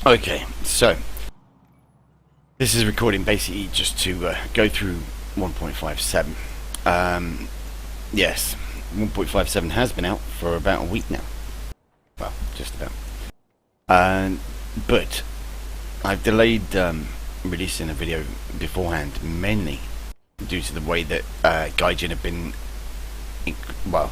Okay, so this is recording basically just to go through 1.57. Yes, 1.57 has been out for about a week now. Well, just about. But I've delayed releasing a video beforehand, mainly due to the way that Gaijin have been, well,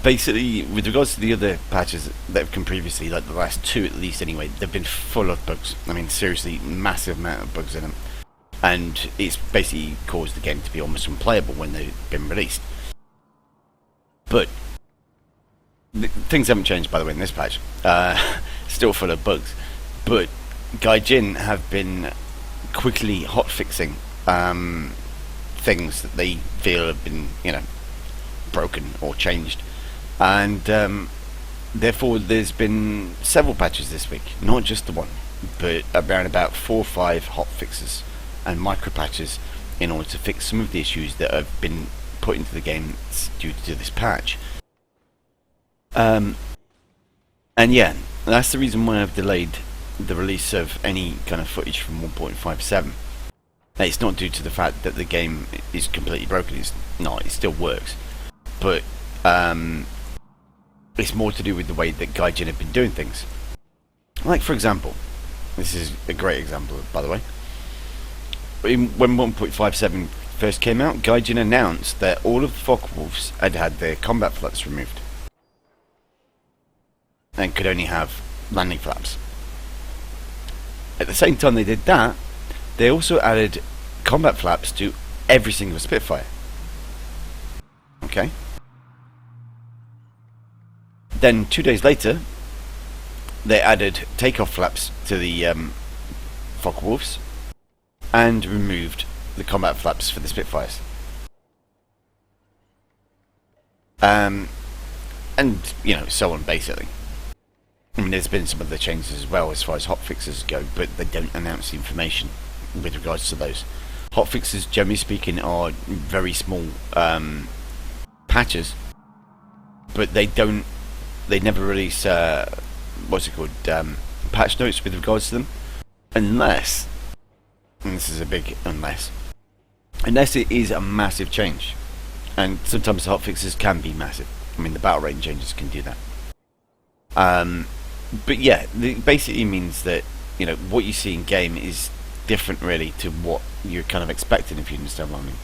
basically, with regards to the other patches that have come previously, like the last two at least anyway, they've been full of bugs. I mean, seriously, massive amount of bugs in them. And it's basically caused the game to be almost unplayable when they've been released. But things haven't changed, by the way, in this patch. Still full of bugs. But Gaijin have been quickly hotfixing things that they feel have been, broken or changed, and therefore there's been several patches this week, not just the one, but around about 4 or 5 hot fixes and micro patches in order to fix some of the issues that have been put into the game due to this patch. And yeah, that's the reason why I've delayed the release of any kind of footage from 1.57. It's not due to the fact that the game is completely broken. It's not. It still works. But it's more to do with the way that Gaijin have been doing things. Like, for example, this is a great example, by the way. When 1.57 first came out, Gaijin announced that all of the Focke-Wulfs had had their combat flaps removed and could only have landing flaps. At the same time they did that, they also added combat flaps to every single Spitfire. Okay. Then 2 days later, they added takeoff flaps to the Focke-Wulfs and removed the combat flaps for the Spitfires. And so on, basically. I mean, there's been some other changes as well as far as hotfixes go, but they don't announce the information with regards to those. Hotfixes, generally speaking, are very small patches, but they never release patch notes with regards to them, unless, and this is a big unless it is a massive change, and sometimes hotfixes can be massive. I mean, the battle rate changes can do that. But yeah, it basically means that what you see in game is different really to what you're kind of expecting, if you understand what I mean.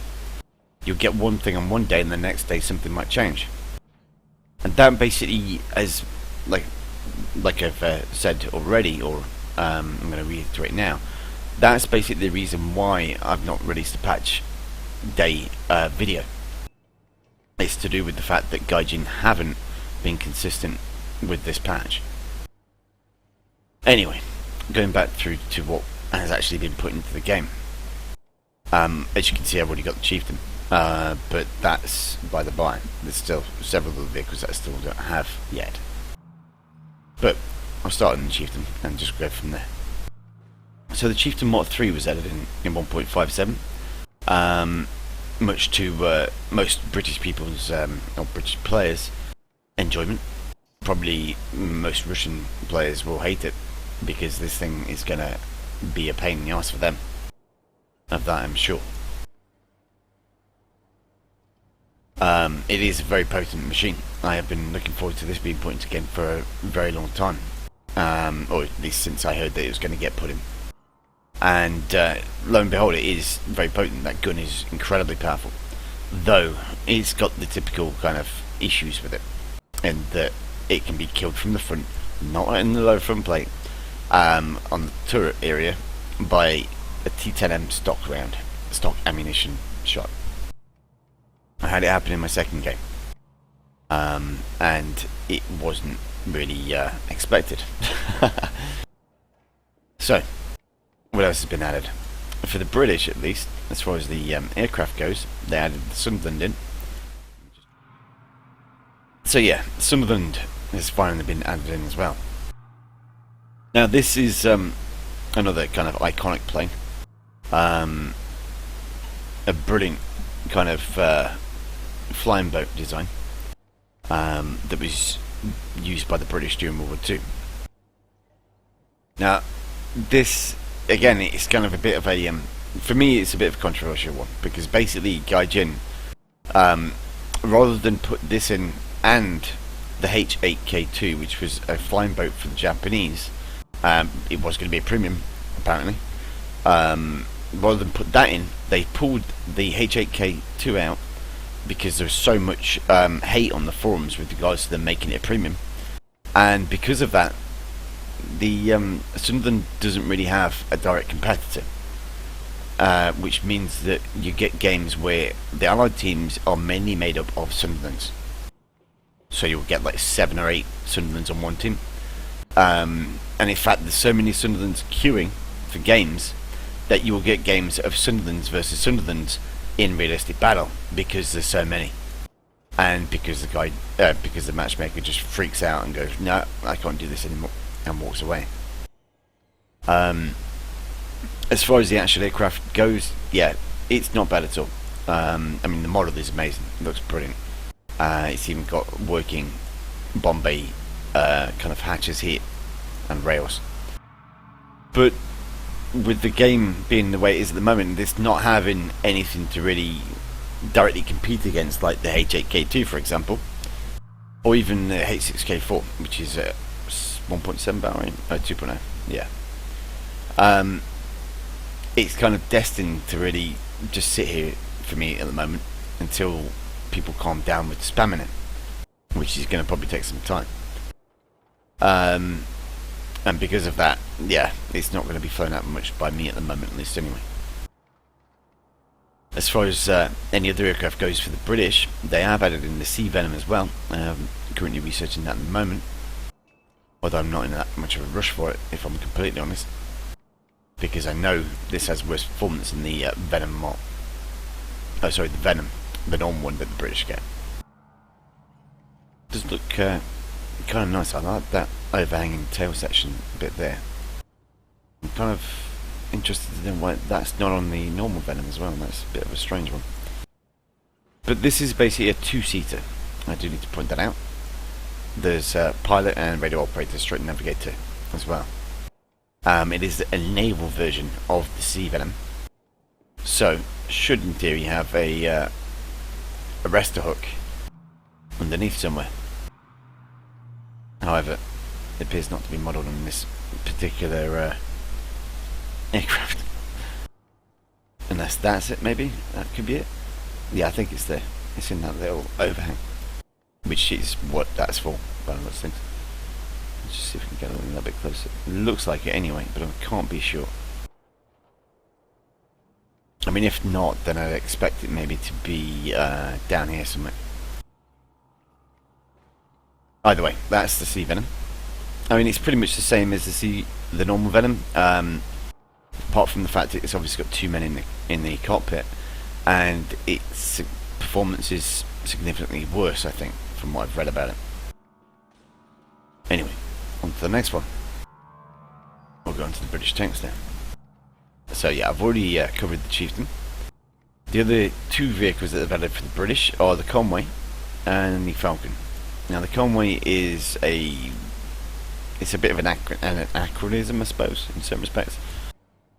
You'll get one thing on one day and the next day something might change. And that basically, as like I've said already, or I'm going to reiterate now, that's basically the reason why I've not released a patch day video. It's to do with the fact that Gaijin haven't been consistent with this patch. Anyway, going back through to what has actually been put into the game. As you can see, I've already got the Chieftain, but that's by the by. There's still several of the vehicles that I still don't have yet. But I'll start on the Chieftain and just go from there. So the Chieftain Mod 3 was added in 1.57, much to most British people's, or British players' enjoyment. Probably most Russian players will hate it, because this thing is going to be a pain in the arse for them. Of that I'm sure. It is a very potent machine. I have been looking forward to this being put into game for a very long time, or at least since I heard that it was going to get put in. And lo and behold, it is very potent. That gun is incredibly powerful, though it's got the typical kind of issues with it, and that it can be killed from the front, not in the low front plate, on the turret area, by a T10M stock round, stock ammunition shot. I had it happen in my second game, and it wasn't really expected. So, what else has been added? For the British, at least, as far as the aircraft goes, they added the Sunderland in. So yeah, Sunderland has finally been added in as well. Now this is another kind of iconic plane. A brilliant kind of flying boat design that was used by the British during World War II. Now, this again, it's kind of a bit of a for me, it's a bit of a controversial one because basically, Gaijin, rather than put this in and the H8K2, which was a flying boat for the Japanese, it was going to be a premium, apparently. Rather than put that in, they pulled the H8K2 out because there was so much hate on the forums with regards to them making it a premium, and because of that, the Sunderland doesn't really have a direct competitor, which means that you get games where the Allied teams are mainly made up of Sunderlands. So you'll get like 7 or 8 Sunderlands on one team, and in fact there's so many Sunderlands queuing for games that you will get games of Sunderlands versus Sunderlands in realistic battle because there's so many, and because the matchmaker just freaks out and goes, no, I can't do this anymore, and walks away. As far as the actual aircraft goes, yeah, it's not bad at all. I mean, the model is amazing, it looks brilliant. It's even got working Bombay kind of hatches here and rails. But with the game being the way it is at the moment, it's not having anything to really directly compete against, like the H8K2 for example, or even the H6K4, which is 1.7 barrel rate, 2.0, yeah. It's kind of destined to really just sit here for me at the moment until people calm down with spamming it, which is going to probably take some time. And because of that, yeah, it's not going to be flown out much by me at the moment, at least anyway. As far as any other aircraft goes for the British, they have added in the Venom as well. I'm currently researching that at the moment, although I'm not in that much of a rush for it, if I'm completely honest, because I know this has worse performance than the Venom mod. Oh, sorry, the Venom, the normal one that the British get. Does look kind of nice. I like that overhanging tail section bit there. I'm kind of interested in why that's not on the normal Venom as well. That's a bit of a strange one. But this is basically a two-seater. I do need to point that out. There's pilot and radio operator, straight navigator as well. It is a naval version of the Sea Venom, so should in theory have a arrestor hook underneath somewhere. However, it appears not to be modelled on this particular aircraft. Unless that's it, maybe? That could be it. Yeah, I think it's there. It's in that little overhang, which is what that's for, by the looks of things. Let's just see if we can get a little bit closer. It looks like it anyway, but I can't be sure. I mean, if not, then I'd expect it maybe to be down here somewhere. Either way, that's the Sea Venom. I mean, it's pretty much the same as the normal Venom, apart from the fact that it's obviously got 2 men in the cockpit, and its performance is significantly worse, I think, from what I've read about it. Anyway, on to the next one. We'll go on to the British tanks now. So yeah, I've already covered the Chieftain. The other 2 vehicles that they've added for the British are the Conway and the Falcon. Now the Conway is it's a bit of an anachronism, I suppose, in some respects.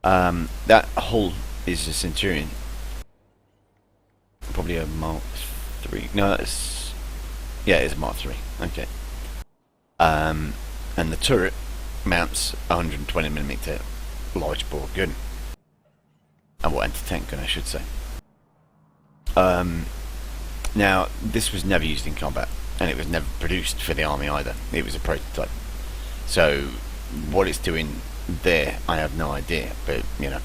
That hull is a Centurion, probably a Mark 3. No, that's, yeah, it's a Mark 3. Okay. And the turret mounts 120mm large bore gun, anti-tank gun, I should say. Now this was never used in combat, and it was never produced for the army either. It was a prototype. So what it's doing there, I have no idea. But you know,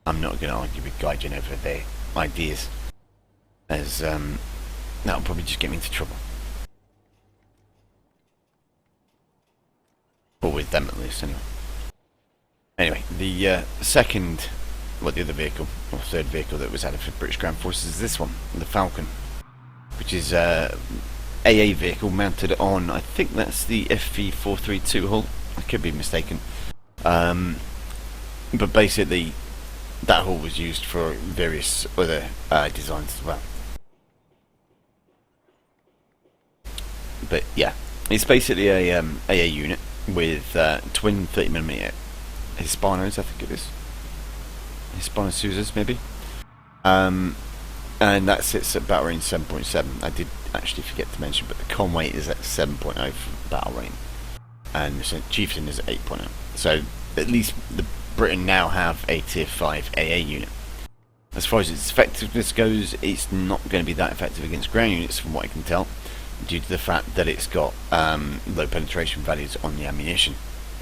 I'm not going to argue with Gaijin over their ideas, as that'll probably just get me into trouble. Or with them at least, anyway. Anyway, the second, well, the other vehicle, or third vehicle that was added for British Ground Forces is this one, the Falcon, which is a AA vehicle mounted on, I think that's the FV432 hull. I could be mistaken. But basically, that hull was used for various other designs as well. But yeah, it's basically a AA unit. with twin 30mm Hispanos, I think it is. Hispanosuzas, maybe. And that sits at battle range 7.7. I did actually forget to mention, but the Conway is at 7.0 for battle range, and the Chieftain is at 8.0. So at least the Briton now have a tier 5 AA unit. As far as its effectiveness goes, it's not going to be that effective against ground units from what I can tell, due to the fact that it's got low penetration values on the ammunition.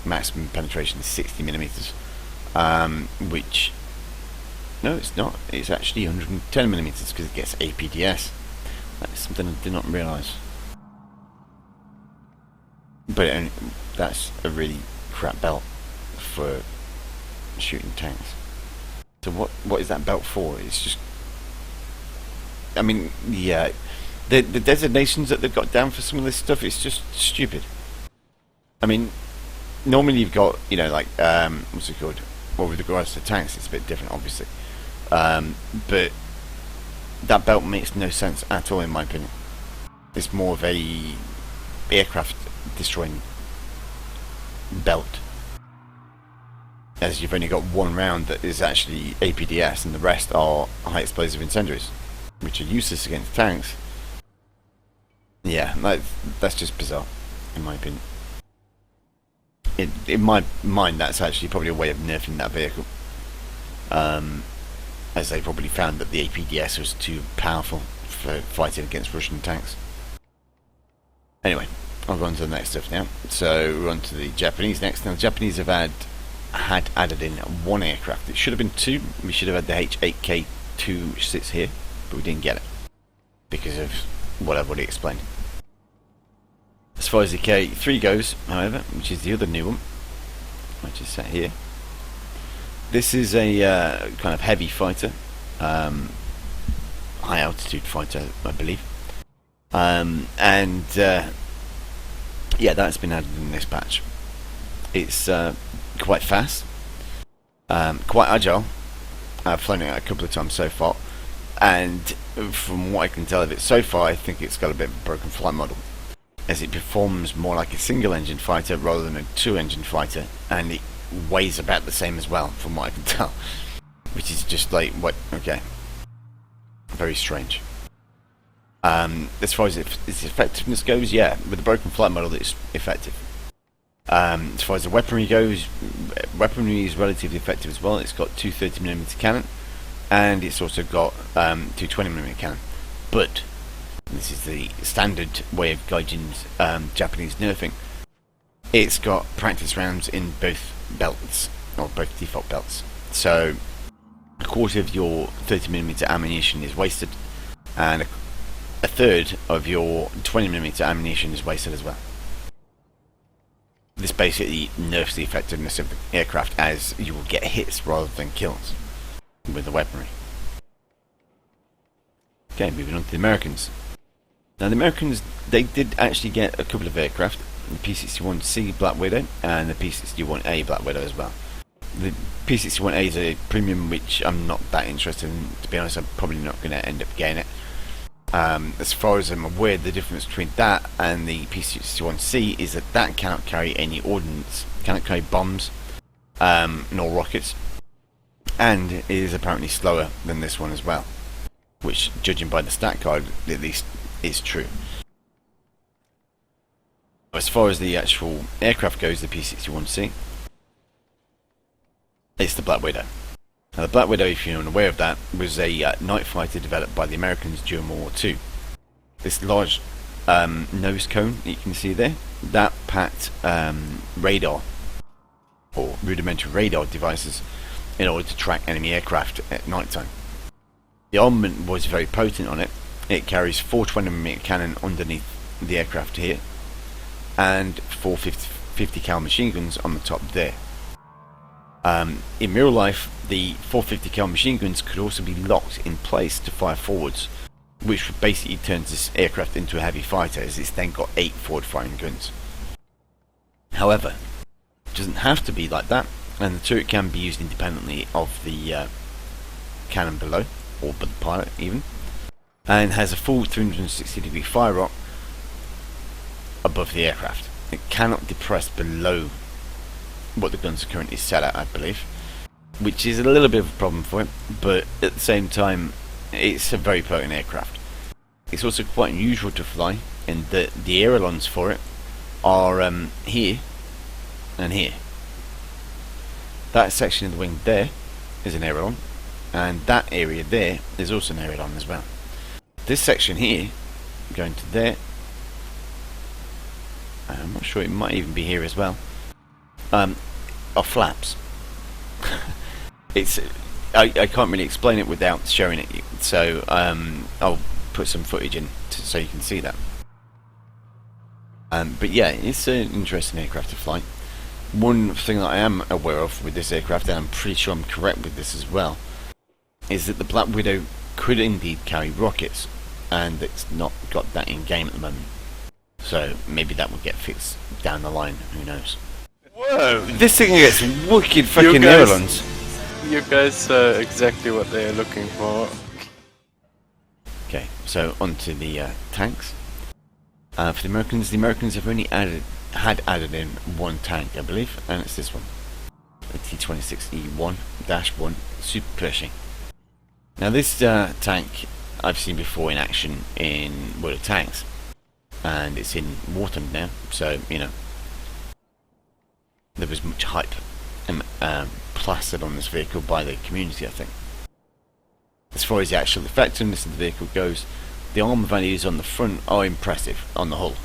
Maximum penetration is 60mm, which, no, it's not, it's actually 110mm because it gets APDS. That's something I did not realise. But that's a really crap belt for shooting tanks. So what is that belt for? It's just, I mean, yeah, the designations that they've got down for some of this stuff, it's just stupid. I mean, normally you've got, you know, like, what's it called? Well, with regards to tanks, it's a bit different, obviously. But that belt makes no sense at all, in my opinion. It's more of a aircraft destroying belt, as you've only got one round that is actually APDS and the rest are high explosive incendiaries, which are useless against tanks. Yeah, that's just bizarre, in my opinion. In my mind, that's actually probably a way of nerfing that vehicle, as they probably found that the APDS was too powerful for fighting against Russian tanks. Anyway, I'll go on to the next stuff now. So we're on to the Japanese next. Now the Japanese have had added in one aircraft. It should have been two. We should have had the H8K2 sits here, but we didn't get it because of what I've already explained. As far as the K3 goes, however, which is the other new one, which is set here, this is a kind of heavy fighter, high altitude fighter, I believe, yeah, that's been added in this patch. It's quite fast, quite agile. I've flown it a couple of times so far, and from what I can tell of it so far, I think it's got a bit of a broken flight model, as it performs more like a single engine fighter rather than a two engine fighter, and it weighs about the same as well, from what I can tell, which is just like, what, okay, very strange. As far as its effectiveness goes, yeah, with the broken flight model it's effective. As far as the weaponry goes, weaponry is relatively effective as well. It's got two 30mm cannon, and it's also got two 20mm cannon. But this is the standard way of Gaijin's Japanese nerfing. It's got practice rounds in both belts, or both default belts. So a quarter of your 30mm ammunition is wasted, and a third of your 20mm ammunition is wasted as well. This basically nerfs the effectiveness of the aircraft, as you will get hits rather than kills with the weaponry. Okay, moving on to the Americans. Now the Americans, they did actually get a couple of aircraft, the P-61C Black Widow and the P-61A Black Widow as well. The P-61A is a premium which I'm not that interested in, to be honest. I'm probably not going to end up getting it. As far as I'm aware, the difference between that and the P-61C is that cannot carry any ordnance, cannot carry bombs, nor rockets, and it is apparently slower than this one as well, which, judging by the stat card, at least is true. As far as the actual aircraft goes, the P-61C, it's the Black Widow. Now the Black Widow, if you're unaware of that, was a night fighter developed by the Americans during World War II. This large nose cone that you can see there, that packed radar, or rudimentary radar devices, in order to track enemy aircraft at night time. The armament was very potent on it. It carries 4 20mm cannon underneath the aircraft here, and 4 50 cal machine guns on the top there. In real life, the 450 cal machine guns could also be locked in place to fire forwards, which basically turns this aircraft into a heavy fighter, as it's then got 8 forward firing guns. However, it doesn't have to be like that, and the turret can be used independently of the cannon below, or by the pilot even, and has a full 360 degree fire arc above the aircraft. It cannot depress below what the guns are currently set at, I believe, which is a little bit of a problem for it, but at the same time it's a very potent aircraft. It's also quite unusual to fly in that the ailerons for it are here and here. That section of the wing there is an aileron, and that area there is also an aileron as well. This section here, going to there, I'm not sure, it might even be here as well, are flaps. I can't really explain it without showing it, so I'll put some footage in so you can see that. But yeah, it's an interesting aircraft to fly. One thing that I am aware of with this aircraft, and I'm pretty sure I'm correct with this as well, is that the Black Widow could indeed carry rockets, and it's not got that in game at the moment. So maybe that will get fixed down the line, who knows. Whoa! This thing gets wicked fucking ailerons. You guys are exactly what they're looking for. Okay, so onto the tanks. For the Americans have only had added in one tank, I believe, and it's this one, the T-26E1-1 Super Pershing. Now this tank I've seen before in action in World of Tanks, and it's in War Thunder now, so you know there was much hype plastered on this vehicle by the community, I think. As far as the actual effectiveness of the vehicle goes, the armor values on the front are impressive on the hull.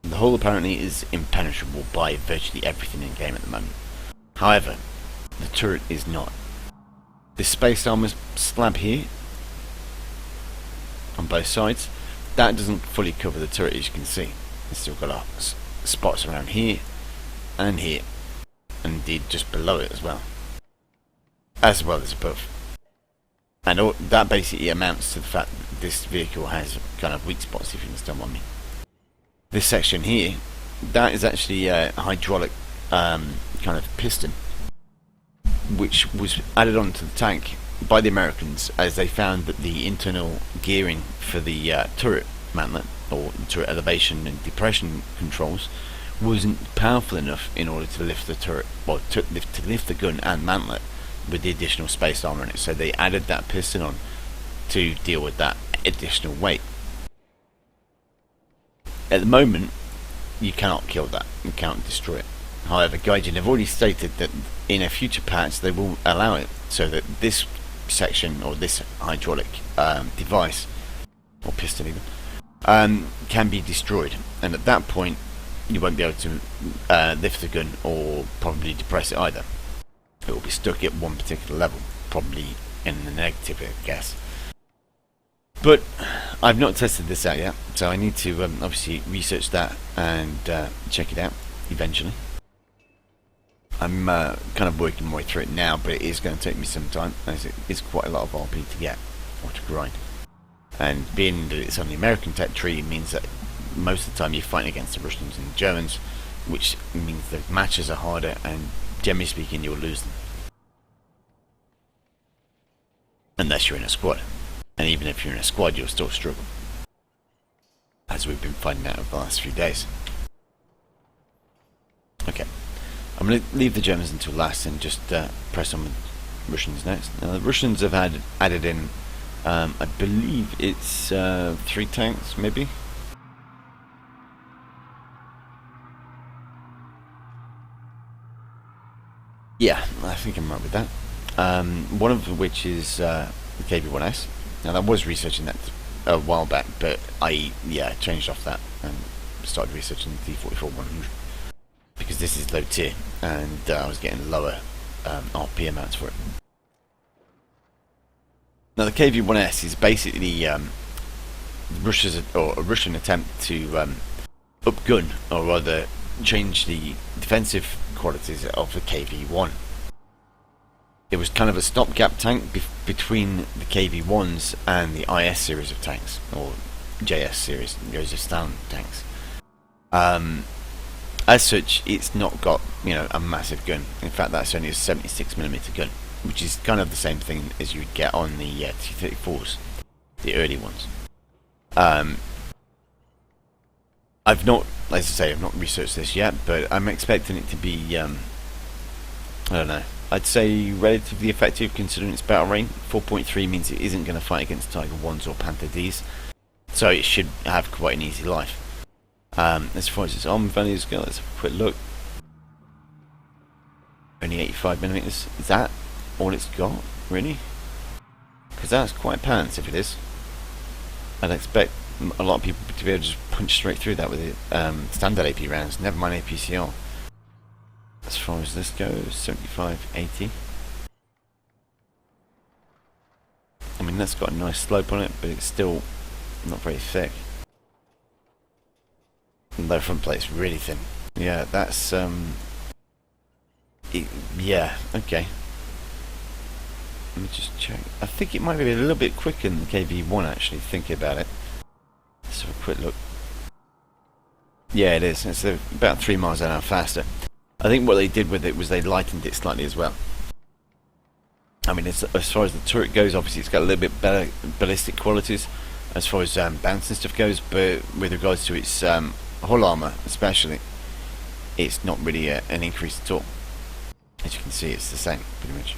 The hull apparently is impenetrable by virtually everything in game at the moment. However, the turret is not. This space armor slab here, on both sides, that doesn't fully cover the turret, as you can see. It's still got spots around here, and indeed just below it as well as above. And that basically amounts to the fact that this vehicle has kind of weak spots, if you understand what I mean. This section here, that is actually a hydraulic kind of piston, which was added onto the tank by the Americans as they found that the internal gearing for the turret mantlet, or turret elevation and depression controls, wasn't powerful enough in order to lift the turret, or to lift the gun and mantlet with the additional space armor in it. So they added that piston on to deal with that additional weight. At the moment, you cannot kill that, you can't destroy it. However, Gaijin have already stated that in a future patch they will allow it so that this section, or this hydraulic device, or piston even, can be destroyed, and at that point you won't be able to lift the gun or probably depress it either. It will be stuck at one particular level, probably in the negative, I guess. But I've not tested this out yet, so I need to obviously research that and check it out eventually. I'm kind of working my way through it now, but it is going to take me some time, as it is quite a lot of RP to get, or to grind. And being that it's on the American tech tree means that most of the time you're fighting against the Russians and the Germans, which means the matches are harder, and generally speaking you'll lose them. Unless you're in a squad. And even if you're in a squad, you'll still struggle, as we've been finding out over the last few days. Okay, I'm going to leave the Germans until last and just press on with Russians next. Now the Russians have added in, I believe it's 3 tanks, maybe? Yeah, I think I'm right with that. One of which is the KV-1S. Now I was researching that a while back, but I changed off that and started researching the T-44-100 because this is low tier and I was getting lower RP amounts for it. Now the KV-1S is basically a Russian attempt to upgun, or rather change the defensive qualities of the KV-1. It was kind of a stopgap tank between the KV-1s and the IS series of tanks, or JS series, Kazakhstan tanks. As such, it's not got, you know, a massive gun. In fact, that's only a 76mm gun, which is kind of the same thing as you'd get on the T-34s, the early ones. I've not as I say, I've not researched this yet, but I'm expecting it to be, I don't know, I'd say relatively effective considering its battle rate. 4.3 means it isn't going to fight against Tiger 1s or Panther Ds, so it should have quite an easy life. As far as its armor values go, let's have a quick look. Only 85mm, is that all it's got, really? Because that's quite pants if it is. I'd expect a lot of people to be able to just punch straight through that with it, standard AP rounds, never mind APCR. As far as this goes, 75, 80. I mean, that's got a nice slope on it, but it's still not very thick. And the front plate's really thin. Yeah, that's, yeah, okay. Let me just check. I think it might be a little bit quicker than the KV-1 actually, thinking about it. Let's have a quick look. Yeah, it is. It's about 3 miles an hour faster. I think what they did with it was they lightened it slightly as well. I mean, as far as the turret goes, obviously it's got a little bit better ballistic qualities as far as bounce and stuff goes, but with regards to its hull armor especially, it's not really an increase at all. As you can see, it's the same pretty much.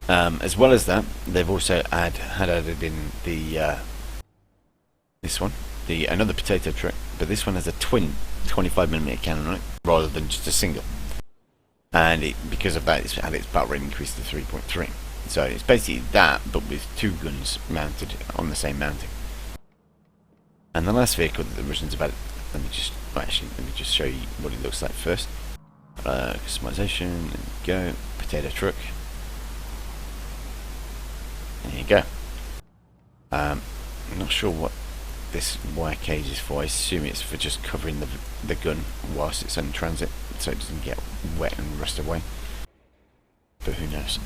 As well as that, they've also added in the this one, another potato turret, but this one has a twin 25mm cannon on it rather than just a single, and because of that, it's had its battle rate increased to 3.3. So it's basically that, but with 2 guns mounted on the same mounting. And the last vehicle that the Russians have added, let me just show you what it looks like first. Customization, there we go, potato truck. There you go. I'm not sure what this wire cage is for. I assume it's for just covering the gun whilst it's in transit, so it doesn't get wet and rust away. But who knows?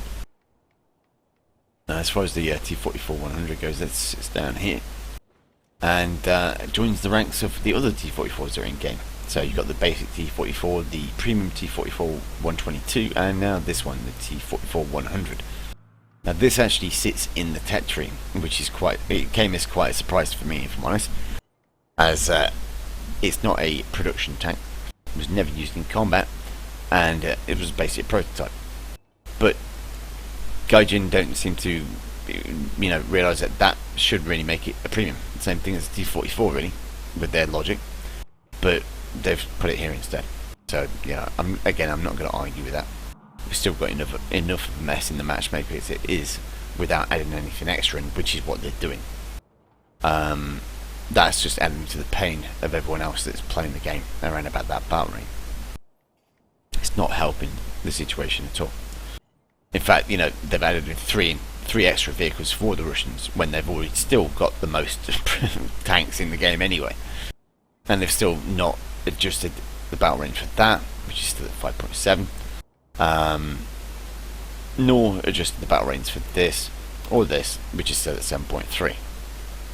As far as the T-44-100 goes, it's down here, and it joins the ranks of the other T-44s that are in game. So you've got the basic T-44, the premium T-44-122, and now this one, the T-44-100. Now this actually sits in the tech tree, which is it came as quite a surprise for me, if I'm honest, as it's not a production tank, it was never used in combat, and it was basically a prototype. But Gaijin don't seem to, realise that should really make it a premium. Same thing as the T-44 really, with their logic, but they've put it here instead. So yeah, I'm not going to argue with that. We've still got enough mess in the matchmaker as it is, without adding anything extra in, which is what they're doing. That's just adding to the pain of everyone else that's playing the game around about that battle rate. It's not helping the situation at all. In fact, they've added in three extra vehicles for the Russians when they've already still got the most tanks in the game anyway, and they've still not adjusted the battle range for that, which is still at 5.7. Nor adjusted the battle range for this or this, which is still at 7.3.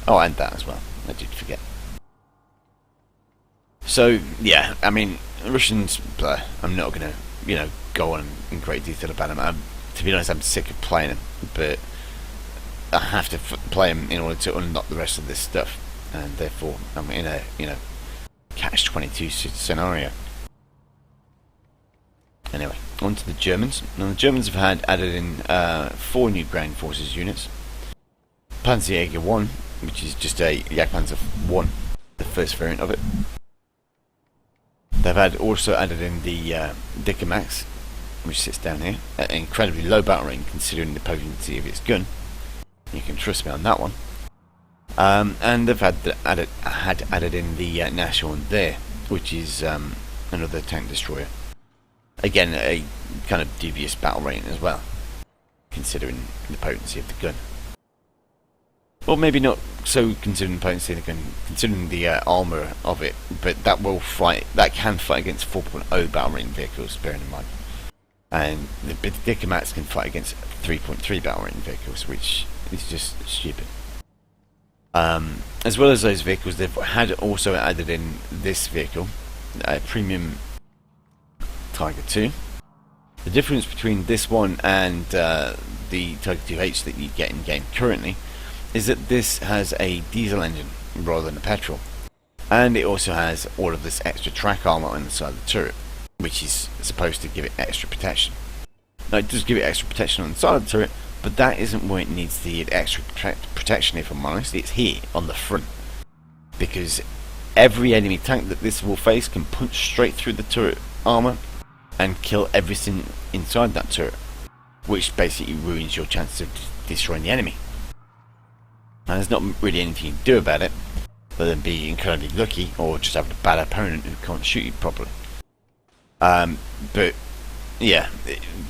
Oh, and that as well, I did forget. So yeah, I mean, Russians, I'm not gonna go on in great detail about them. To be honest, I'm sick of playing them, but I have to play them in order to unlock the rest of this stuff, and therefore I'm in a catch-22 scenario. Anyway, on to the Germans. Now the Germans have added in 4 new ground forces units. Panzerjäger 1, which is just a Jagdpanzer 1, the first variant of it. They've also added in the Dickermax, which sits down here, at an incredibly low battle rate considering the potency of its gun. You can trust me on that one. And they've added in the Nashorn there, which is another tank destroyer. Again, a kind of dubious battle rating as well, considering the potency of the gun. Or maybe not so considering the potency of the gun, considering the armour of it, but that can fight against 4.0 battle rating vehicles, bearing in mind. And the Dickermax can fight against 3.3 battle rating vehicles, which is just stupid. As well as those vehicles, they've also added in this vehicle, a premium Tiger 2. The difference between this one and the Tiger 2H that you get in game currently is that this has a diesel engine rather than a petrol, And it also has all of this extra track armor on the side of the turret, which is supposed to give it extra protection. Now it does give it extra protection on the side of the turret, but that isn't where it needs the extra protection, if I'm honest. It's here on the front, because every enemy tank that this will face can punch straight through the turret armor and kill everything inside that turret, which basically ruins your chances of destroying the enemy. And there's not really anything you can do about it, other than be incredibly lucky or just have a bad opponent who can't shoot you properly. But yeah,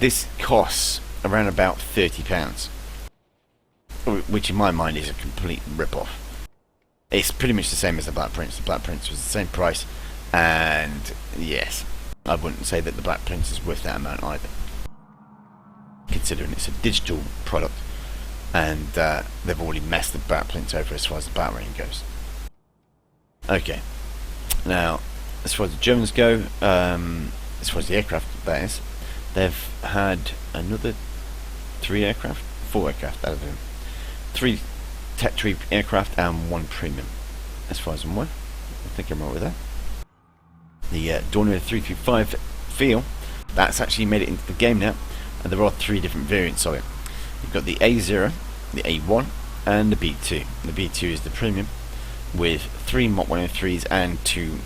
this costs around about £30, which in my mind is a complete rip-off. It's pretty much the same as the Black Prince. The Black Prince was the same price, and yes, I wouldn't say that the Black Prince is worth that amount either, considering it's a digital product, and they've already messed the Black Prince over as far as the battle range goes. Okay, now as far as the Germans go, as far as the aircraft, that is, they've had another 4 aircraft out of them. 3 Tech Tree aircraft and 1 premium, as far as I'm aware. I think I'm right with that. The Dornier 335 Feel, that's actually made it into the game now, and there are 3 different variants of it. You've got the A0, the A1, and the B2. The B2 is the premium, with 3 Mach 103s and 2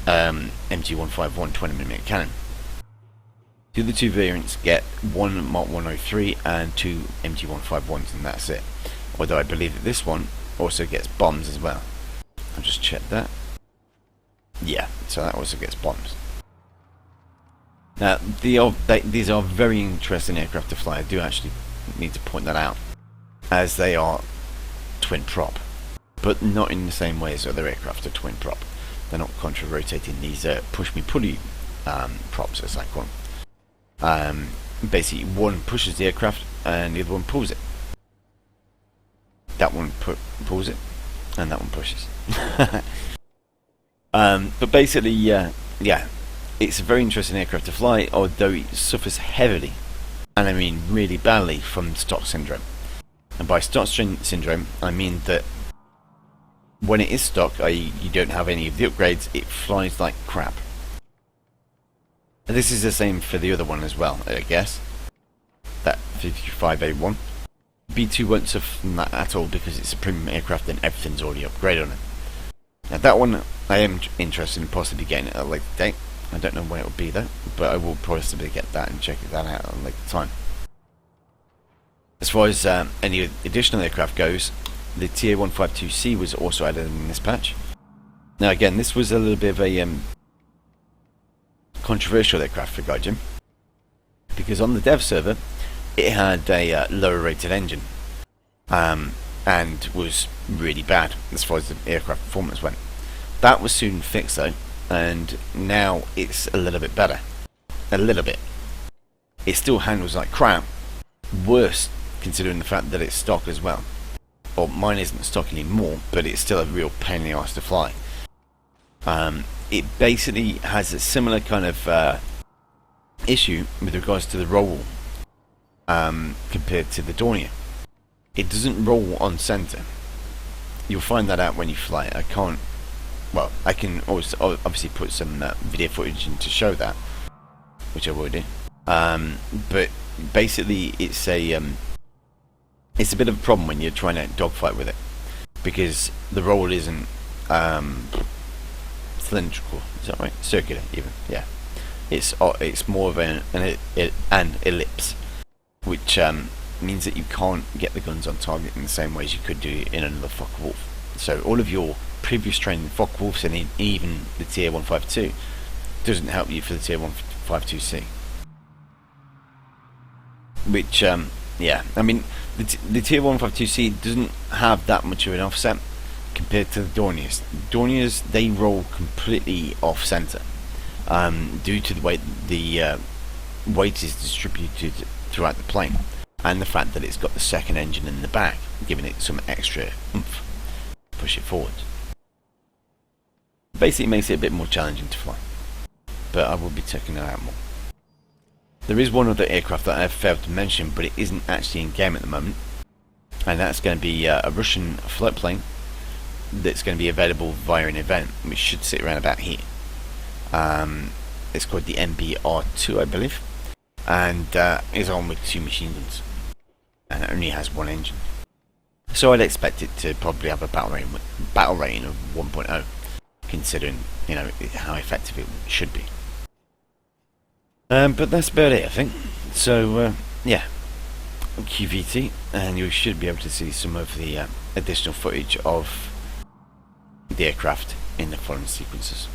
MG151 20mm cannon. The other 2 variants get 1 Mach 103 and 2 MG151s, and that's it. Although I believe that this one also gets bombs as well. I'll just check that. Yeah, so that also gets bombs. Now, these are very interesting aircraft to fly. I do actually need to point that out, as they are twin prop, but not in the same way as other aircraft are twin prop. They're not contra-rotating these push-me-pulley props, as I call them. Basically, one pushes the aircraft and the other one pulls it. That one pulls it, and that one pushes. But basically, yeah, it's a very interesting aircraft to fly, although it suffers heavily, and I mean really badly, from stock syndrome. And by stock syndrome, I mean that when it is stock, i.e. you don't have any of the upgrades, it flies like crap. And this is the same for the other one as well, I guess. That 55A1. B2 won't suffer from that at all, because it's a premium aircraft and everything's already upgraded on it. Now that one I am interested in possibly getting at a later date. I don't know when it will be though, but I will possibly get that and check that out at a later time. As far as any additional aircraft goes, the TA-152C was also added in this patch. Now again, this was a little bit of a controversial aircraft for Gaijin, because on the dev server it had a lower rated engine, and was really bad as far as the aircraft performance went. That was soon fixed though, and now it's a little bit better. A little bit. It still handles like crap, worse considering the fact that it's stock as well. Well, mine isn't stock anymore, but it's still a real pain in the arse to fly. It basically has a similar kind of issue with regards to the roll compared to the Dornier. It doesn't roll on center. You'll find that out when you fly it. I can also obviously put some video footage in to show that, which I will do. But basically, it's a bit of a problem when you're trying to dogfight with it, because the roll isn't cylindrical. Is that right? Circular, even. Yeah. It's more of an ellipse, which means that you can't get the guns on target in the same way as you could do in another Focke-Wulf. So all of your previous training Focke-Wulfs and even the TA-152 doesn't help you for the TA-152C. Which, yeah, I mean, the TA-152C doesn't have that much of an offset compared to the Dorniers. Dorniers, they roll completely off-center due to the way the weight is distributed throughout the plane, and the fact that it's got the second engine in the back, giving it some extra oomph to push it forward. Basically makes it a bit more challenging to fly, but I will be checking it out more. There is one other aircraft that I've failed to mention, but it isn't actually in game at the moment, and that's going to be a Russian float plane that's going to be available via an event, which should sit around about here. It's called the MBR2, I believe, and is on with 2 machine guns, and it only has 1 engine. So I'd expect it to probably have a battle rating of 1.0, considering, you know, how effective it should be. But that's about it, I think. So yeah, QVT, and you should be able to see some of the additional footage of the aircraft in the following sequences.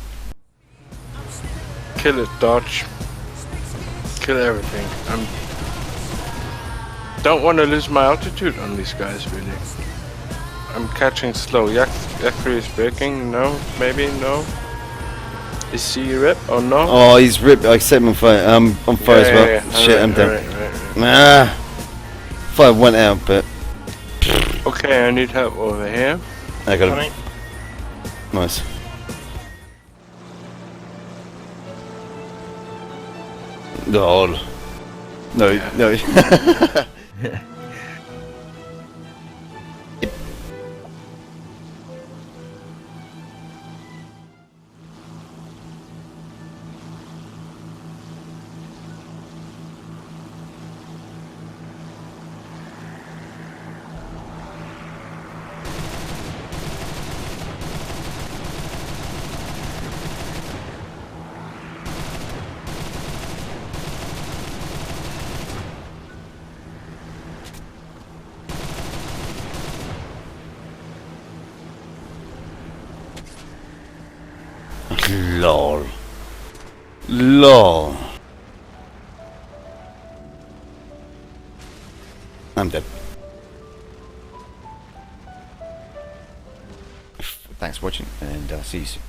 Kill it, Dodge. Kill everything. Don't want to lose my altitude on these guys, really. I'm catching slow. Yak 3 is braking. No, maybe no. Is he ripped? Oh no. Oh, he's ripped. I set him on fire. On fire as well. Yeah. Shit, I'm dead. Right. Fire went out, but Okay, I need help over here. I got him. Nice. No. No. Lol. Lol. I'm dead. Thanks for watching, and I'll see you soon.